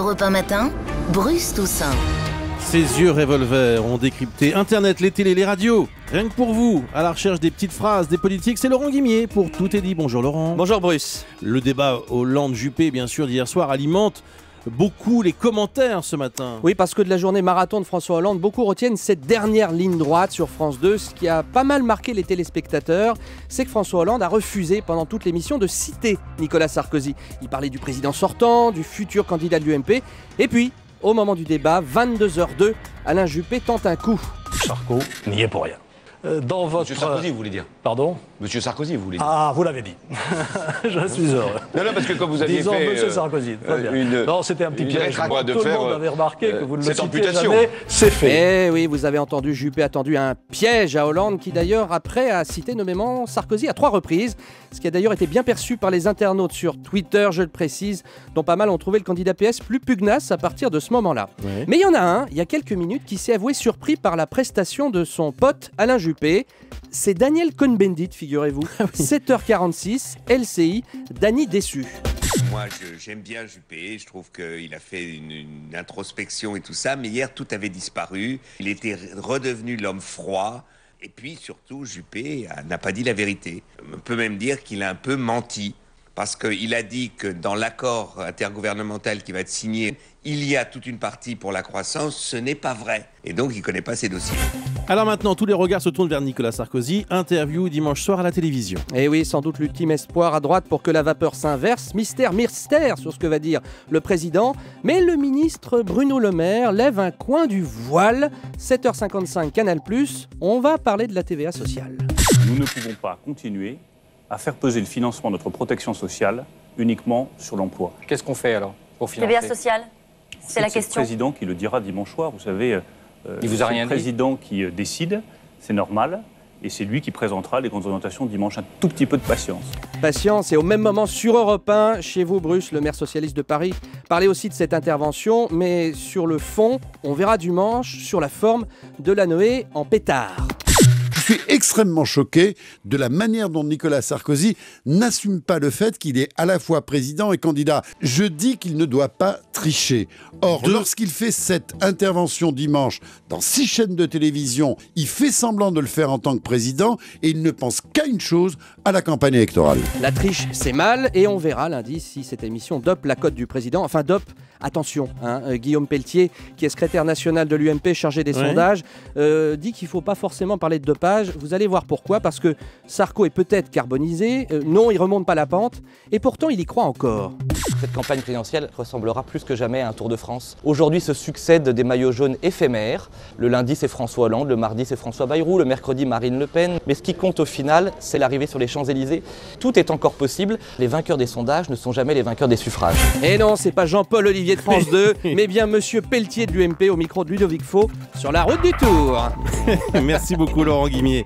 Europe 1 matin, Bruce Toussaint. Ses yeux revolver ont décrypté Internet, les télés, les radios. Rien que pour vous, à la recherche des petites phrases des politiques, c'est Laurent Guimier pour Tout est dit. Bonjour Laurent. Bonjour Bruce. Le débat Hollande-Juppé, bien sûr, d'hier soir alimente beaucoup les commentaires ce matin. Oui, parce que de la journée marathon de François Hollande, beaucoup retiennent cette dernière ligne droite sur France 2. Ce qui a pas mal marqué les téléspectateurs, c'est que François Hollande a refusé pendant toute l'émission de citer Nicolas Sarkozy. Il parlait du président sortant, du futur candidat de l'UMP. Et puis, au moment du débat, 22h02, Alain Juppé tente un coup. Sarko n'y est pour rien. Dans votre... Monsieur Sarkozy, vous voulez dire? Pardon? Monsieur Sarkozy, vous voulez dire? Ah, vous l'avez dit. Je suis heureux. Non, parce que quand vous aviez Disons fait... Monsieur Sarkozy, très bien. Non, c'était un petit piège. Tout le monde avait remarqué que vous ne le citiez jamais. C'est fait. Eh oui, vous avez entendu, Juppé a tendu un piège à Hollande qui d'ailleurs, après, a cité nommément Sarkozy à 3 reprises. Ce qui a d'ailleurs été bien perçu par les internautes sur Twitter, je le précise, dont pas mal ont trouvé le candidat PS plus pugnace à partir de ce moment-là. Ouais. Mais il y en a un, il y a quelques minutes, qui s'est avoué surpris par la prestation de son pote Alain Juppé. C'est Daniel Cohn-Bendit, figurez-vous. 7h46, LCI, Dany déçu. Moi, j'aime bien Juppé, je trouve qu'il a fait une introspection et tout ça, mais hier, tout avait disparu. Il était redevenu l'homme froid. Et puis, surtout, Juppé n'a pas dit la vérité. On peut même dire qu'il a un peu menti. Parce qu'il a dit que dans l'accord intergouvernemental qui va être signé, il y a toute une partie pour la croissance. Ce n'est pas vrai. Et donc, il ne connaît pas ces dossiers. Alors maintenant, tous les regards se tournent vers Nicolas Sarkozy. Interview dimanche soir à la télévision. Et oui, sans doute l'ultime espoir à droite pour que la vapeur s'inverse. Mystère sur ce que va dire le président. Mais le ministre Bruno Le Maire lève un coin du voile. 7h55, Canal+. On va parler de la TVA sociale. Nous ne pouvons pas continuer à faire peser le financement de notre protection sociale uniquement sur l'emploi. Qu'est-ce qu'on fait alors pour financer? TVA sociale, c'est la question. C'est le président qui le dira dimanche soir. Vous savez, il vous a rien dit. C'est le président qui décide, c'est normal. Et c'est lui qui présentera les grandes orientations dimanche. Un tout petit peu de patience. Patience, et au même moment sur Europe 1, chez vous Bruce, le maire socialiste de Paris, parlait aussi de cette intervention, mais sur le fond, on verra dimanche sur la forme de la Noé en pétard. Je suis extrêmement choqué de la manière dont Nicolas Sarkozy n'assume pas le fait qu'il est à la fois président et candidat. Je dis qu'il ne doit pas tricher. Or, lorsqu'il fait cette intervention dimanche dans 6 chaînes de télévision, il fait semblant de le faire en tant que président et il ne pense qu'à une chose, à la campagne électorale. La triche, c'est mal, et on verra lundi si cette émission dope la cote du président. Enfin, dope, attention, Guillaume Pelletier, qui est secrétaire national de l'UMP chargé des sondages, dit qu'il ne faut pas forcément parler de dopage. Vous allez voir pourquoi, parce que Sarko est peut-être carbonisé, non, il remonte pas la pente, et pourtant il y croit encore. Cette campagne présidentielle ressemblera plus que jamais à un Tour de France. Aujourd'hui se succèdent des maillots jaunes éphémères. Le lundi c'est François Hollande, le mardi c'est François Bayrou, le mercredi Marine Le Pen. Mais ce qui compte au final, c'est l'arrivée sur les Champs-Élysées. Tout est encore possible. Les vainqueurs des sondages ne sont jamais les vainqueurs des suffrages. Et non, c'est pas Jean-Paul Olivier de France 2, mais bien Monsieur Pelletier de l'UMP au micro de Ludovic Faux sur la route du Tour. Merci beaucoup Laurent Guimier.